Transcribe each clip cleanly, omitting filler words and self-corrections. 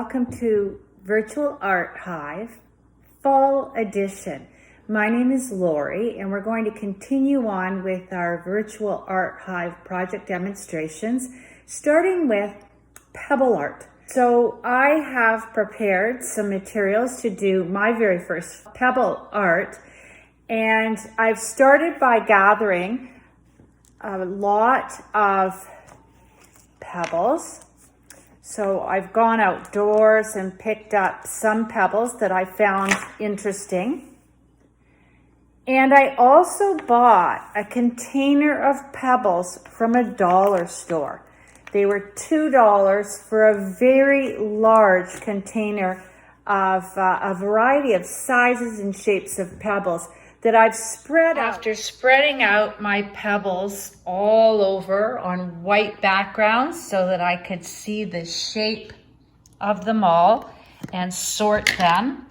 welcome to Virtual Art Hive Fall Edition. My name is Lori, and we're going to continue on with our Virtual Art Hive project demonstrations, starting with Pebble Art. So I have prepared some materials to do my very first Pebble Art, and I've started by gathering a lot of pebbles. So I've gone outdoors and picked up some pebbles that I found interesting. And I also bought a container of pebbles from a dollar store. They were $2 for a very large container of a variety of sizes and shapes of pebbles that I've spread out. After spreading out my pebbles all over on white backgrounds so that I could see the shape of them all and sort them,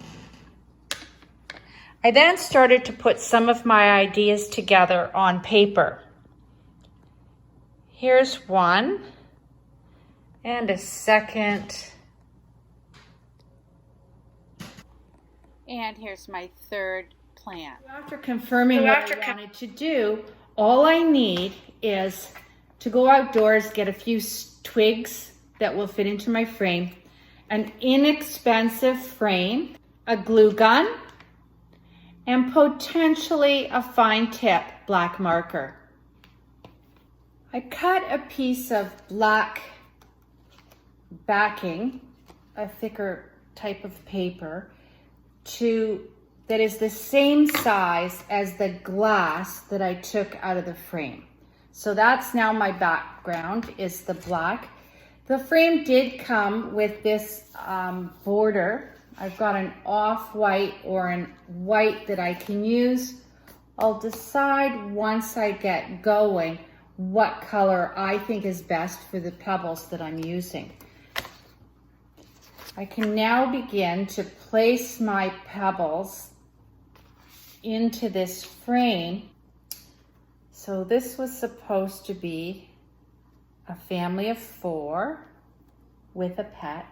I then started to put some of my ideas together on paper. Here's one and a second. And here's my third plant. After confirming what I wanted to do, all I need is to go outdoors, get a few twigs that will fit into my frame, an inexpensive frame, a glue gun, and potentially a fine tip black marker. I cut a piece of black backing, a thicker type of paper, that is the same size as the glass that I took out of the frame. So that's now my background, is the black. The frame did come with this border. I've got an off-white or an white that I can use. I'll decide once I get going what color I think is best for the pebbles that I'm using. I can now begin to place my pebbles into this frame. So this was supposed to be a family of 4 with a pet.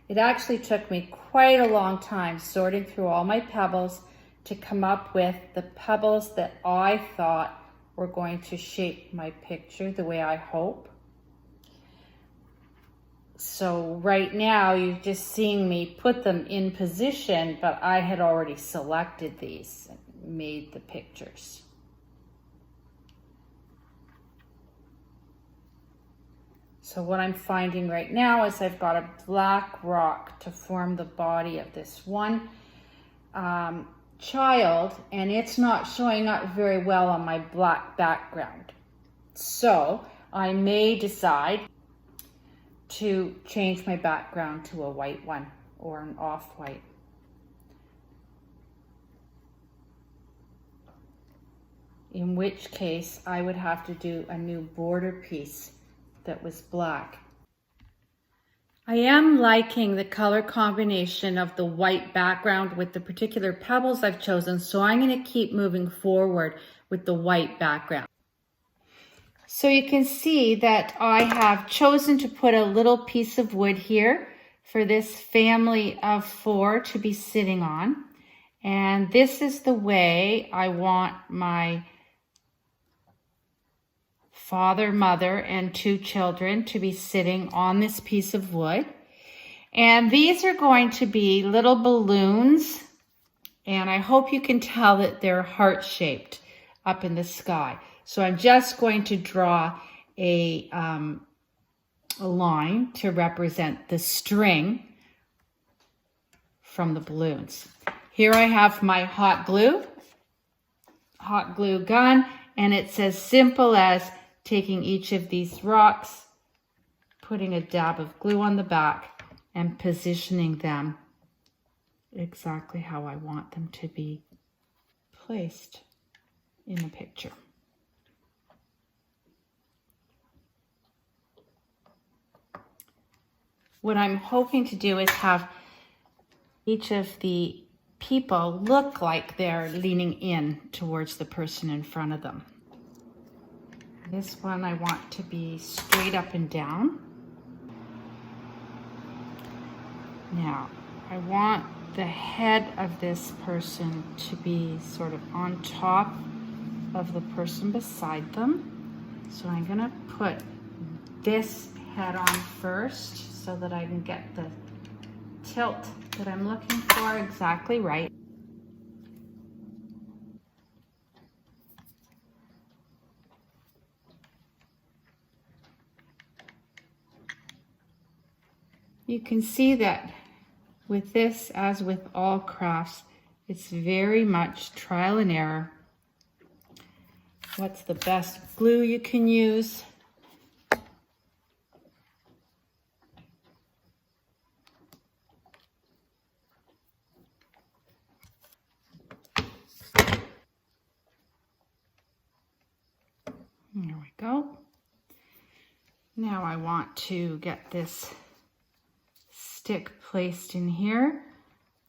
It actually took me quite a long time sorting through all my pebbles to come up with the pebbles that I thought were going to shape my picture the way I hope. So right now you're just seeing me put them in position, but I had already selected these and made the pictures. So what I'm finding right now is I've got a black rock to form the body of this one child, and it's not showing up very well on my black background. So I may decide to change my background to a white one or an off-white. In which case I would have to do a new border piece that was black. I am liking the color combination of the white background with the particular pebbles I've chosen, so I'm going to keep moving forward with the white background. So you can see that I have chosen to put a little piece of wood here for this family of 4 to be sitting on. And this is the way I want my father, mother, and 2 children to be sitting on this piece of wood. And these are going to be little balloons, and I hope you can tell that they're heart-shaped up in the sky. So I'm just going to draw a line to represent the string from the balloons. Here I have my hot glue gun, and it's as simple as taking each of these rocks, putting a dab of glue on the back, and positioning them exactly how I want them to be placed in the picture. What I'm hoping to do is have each of the people look like they're leaning in towards the person in front of them. This one I want to be straight up and down. Now, I want the head of this person to be sort of on top of the person beside them. So I'm gonna put this head on first so that I can get the tilt that I'm looking for exactly right. You can see that with this, as with all crafts, it's very much trial and error. What's the best glue you can use? There we go. Now I want to get this stick placed in here.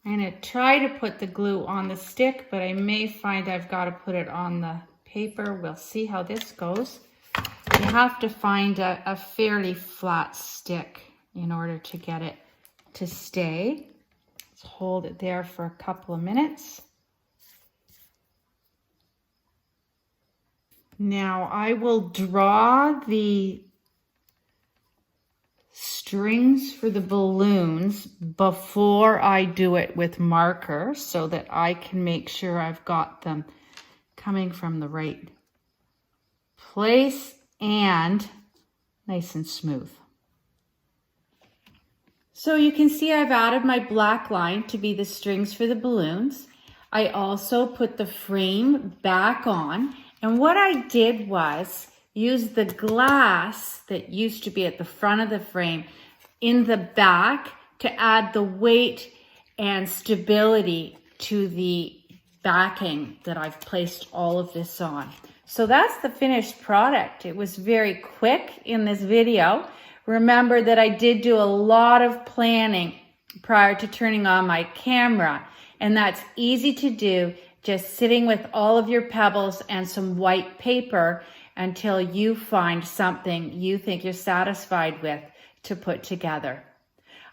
I'm going to try to put the glue on the stick, but I may find I've got to put it on the paper. We'll see how this goes. You have to find a fairly flat stick in order to get it to stay. Let's hold it there for a couple of minutes. Now I will draw the strings for the balloons before I do it with marker so that I can make sure I've got them coming from the right place and nice and smooth. So you can see I've added my black line to be the strings for the balloons. I also put the frame back on, and what I did was use the glass that used to be at the front of the frame in the back to add the weight and stability to the backing that I've placed all of this on. So that's the finished product. It was very quick in this video. Remember that I did do a lot of planning prior to turning on my camera, and that's easy to do, just sitting with all of your pebbles and some white paper until you find something you think you're satisfied with to put together.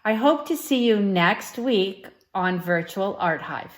I hope to see you next week on Virtual Art Hive.